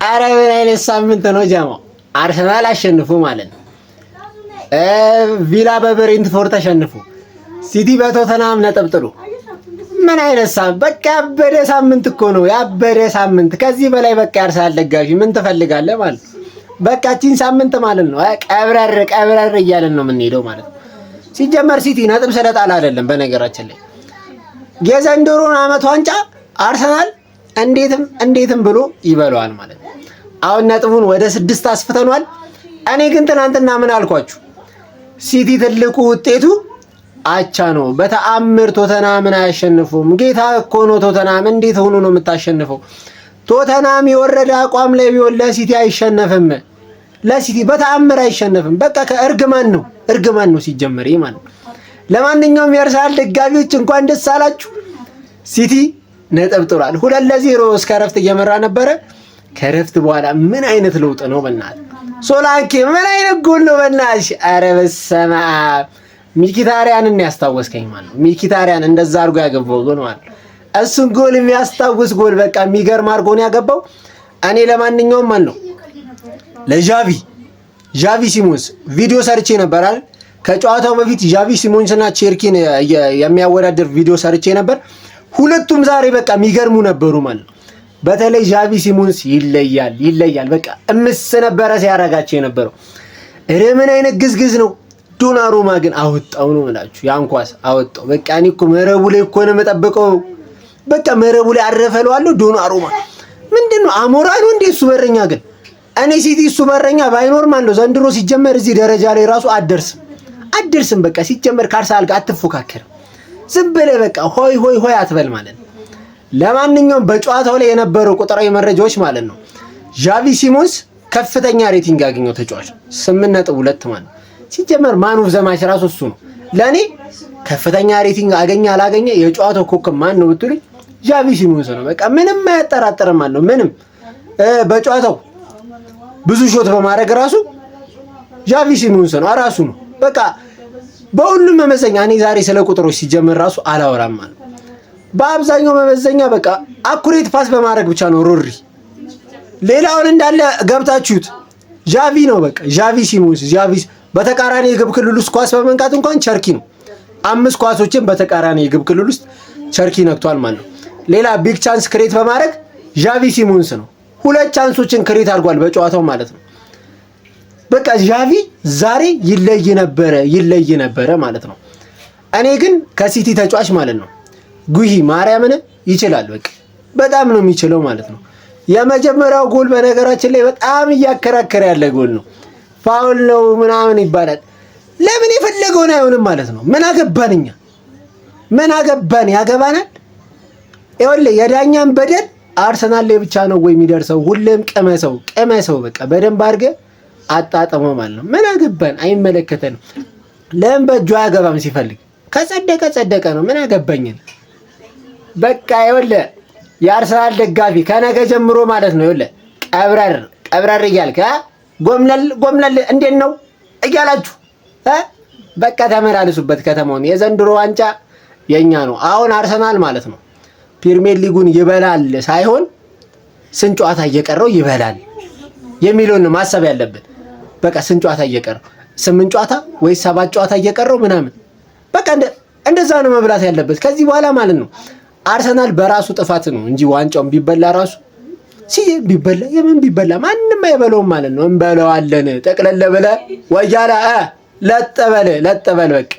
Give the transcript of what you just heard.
አረ ምን አይነት ሳምንት ነው ጃማው? አርሰናል አሸንፎ ማለት ነው። ቪላ በብሬንትፎርድ ተሸንፎ፣ ሲቲ በቶተናም ነጥብ ጥሎ ምን አይነት በቃ ያበደ ሳምንት እኮ ነው። ያበደ ሳምንት። ከዚህ በላይ በቃ አርሰናል ደጋፊ ምን ትፈልጋለህ ማለት ነው። በቃ እቺን ሳምንት ማለት ነው ቀብረር እያለን ነው የምንሄደው ማለት ነው። ሲጀመር ሲቲ ነጥብ ስለጣል አይደለም በነገራችን ላይ የዘንድሮን ዓመት ዋንጫ አርሰናል እንዴትም ብሎ ይበለዋል ማለት ነው። አሁን ነጥቡን ወደ 6 አስፍተኗል። እኔ ግን ትናንትና ምን አልኳችሁ? ሲቲ ትልቁ ውጤቱ አቻ ነው። በተአምር ቶተናምን አያሸንፉም። ጌታ እኮ ነው ቶተናም። እንዴት ሆኖ ነው የምታሸንፈው? ቶተናም የወረደ አቋም ላይ ቢሆን ለሲቲ አይሸነፍም። ለሲቲ በተአምር አይሸነፍም። በቃ ከእርግማን ነው ሲጀመር ማለት ነው። ለማንኛውም የአርሰናል ደጋፊዎች እንኳን ደስ አላችሁ። ሲቲ ነጥብ ጥሏል። 2-0 እስከ ረፍት እየመራ ነበረ። ከረፍት በኋላ ምን አይነት ለውጥ ነው በእናትህ! ሶላንኬ ምን አይነት ጎል ነው በእናትሽ! ኧረ በስመ አብ! ሚኪታሪያንን ያስታወስከኝ ማለት ነው። ሚኪታሪያን እንደዛ አድርጎ ያገባው ጎል ማለት ነው። እሱን ጎል የሚያስታውስ ጎል በቃ የሚገርም አድርጎ ነው ያገባው። እኔ ለማንኛውም ማለት ነው ለዣቪ ሲሞንስ ቪዲዮ ሰርቼ ነበር አይደል? ከጨዋታው በፊት ዣቪ ሲሞንስ እና ቼርኪን የሚያወዳድር ቪዲዮ ሰርቼ ነበር። ሁለቱም ዛሬ በቃ የሚገርሙ ነበሩ ማለት ነው። በተለይ ዣቪ ሲሞንስ ይለያል። በቃ እምስ ነበረ ሲያረጋቸው የነበረው። እረ ምን አይነት ግዝግዝ ነው! ዶናሩማ ግን አወጣው ነው እላችሁ። ያን ኳስ አወጣው። በቃ እኔ እኮ መረቡ ላይ እኮ ነው የምጠብቀው። በቃ መረቡ ላይ አረፈለዋለሁ። ዶናሩማ ምንድነው? አሞራ ነው እንዴ እሱ በረኛ? ግን እኔ ሲቲ እሱ በረኛ ባይኖር ማለት ነው ዘንድሮ ሲጀመር እዚህ ደረጃ ላይ ራሱ አደርስም። በቃ ሲጀመር ከአርሰናል ጋር አትፎካከርም። ዝም ብለህ በቃ ሆይ አትበል ማለት ነው። ለማንኛውም በጨዋታው ላይ የነበረው ቁጥራዊ መረጃዎች ማለት ነው ዣቪ ሲሞንስ ከፍተኛ ሬቲንግ ያገኘው ተጫዋች 8.2 ማለት ነው። ሲጀመር ማን ኦፍ ዘ ማች ራሱ እሱ ነው። ለኔ ከፍተኛ ሬቲንግ አገኘ አላገኘ የጨዋታው ኮከብ ማን ነው ብትሉኝ ዣቪ ሲሞንስ ነው። በቃ ምንም አያጠራጥርም ማለት ነው። ምንም በጨዋታው ብዙ ሾት በማድረግ ራሱ ዣቪ ሲሞንስ ነው ራሱ ነው። በቃ በሁሉም መመዘኛ እኔ ዛሬ ስለ ቁጥሮች ሲጀመር ራሱ አላወራም ማለት ነው። በአብዛኛው መመዘኛ በቃ አኩሬት ፓስ በማድረግ ብቻ ነው ሮሪ። ሌላውን እንዳለ ገብታችሁት ዣቪ ነው። በቃ ዣቪ ሲሞንስ በተቃራኒ የግብ ክልል ውስጥ ኳስ በመንካት እንኳን ቸርኪ ነው። 5 ኳሶችን በተቃራኒ የግብ ክልል ውስጥ ቸርኪ ነክቷል ማለት ነው። ሌላ ቢግ ቻንስ ክሬት በማድረግ ዣቪ ሲሞንስ ነው 2 ቻንሶችን ክሬት አድርጓል በጨዋታው ማለት ነው። በቃ ዣቪ ዛሬ ይለይ ነበረ ማለት ነው። እኔ ግን ከሲቲ ተጫዋች ማለት ነው ጉሂ ማርያምን ይችላል። በቃ በጣም ነው የሚችለው ማለት ነው። የመጀመሪያው ጎል በነገራችን ላይ በጣም እያከራከረ ያለ ጎል ነው። ፋውል ነው ምናምን ይባላል። ለምን የፈለገውን አይሆንም ማለት ነው። ምን አገባን? ያገባናል። ይኸውልህ የዳኛን በደል አርሰናል ላይ ብቻ ነው ወይ የሚደርሰው? ሁሌም ቀመሰው በቃ በደንብ አድርገህ አጣጥመው ማለት ነው። ምን አገባን? አይመለከተንም። ለምን በእጁ አያገባም? ሲፈልግ ከጸደቀ ነው። ምን አገባኝ? በቃ ይኸውልህ የአርሰናል ደጋፊ ከነገ ጀምሮ ማለት ነው ይኸውልህ ቀብረር እያልክ ጎምለል እንዴት ነው እያላችሁ በቃ ተመላለሱበት ከተማውን። የዘንድሮ ዋንጫ የኛ ነው። አሁን አርሰናል ማለት ነው ፕሪሚየር ሊጉን ይበላል ሳይሆን ስንት ጨዋታ እየቀረው ይበላል የሚለውን ነው ማሰብ ያለብን። በቃ ስንት ጨዋታ እየቀረው 8 ጨዋታ ወይ 7 ጨዋታ እየቀረው ምናምን በቃ እንደዛ ነው መብላት ያለበት ከዚህ በኋላ ማለት ነው። አርሰናል በራሱ ጥፋት ነው እንጂ ዋንጫውን ቢበላ ራሱ ቢበላ ማንም አይበለውም ማለት ነው። እንበለዋለን ጠቅለለ ብለ ወያላ ለጠበል በቃ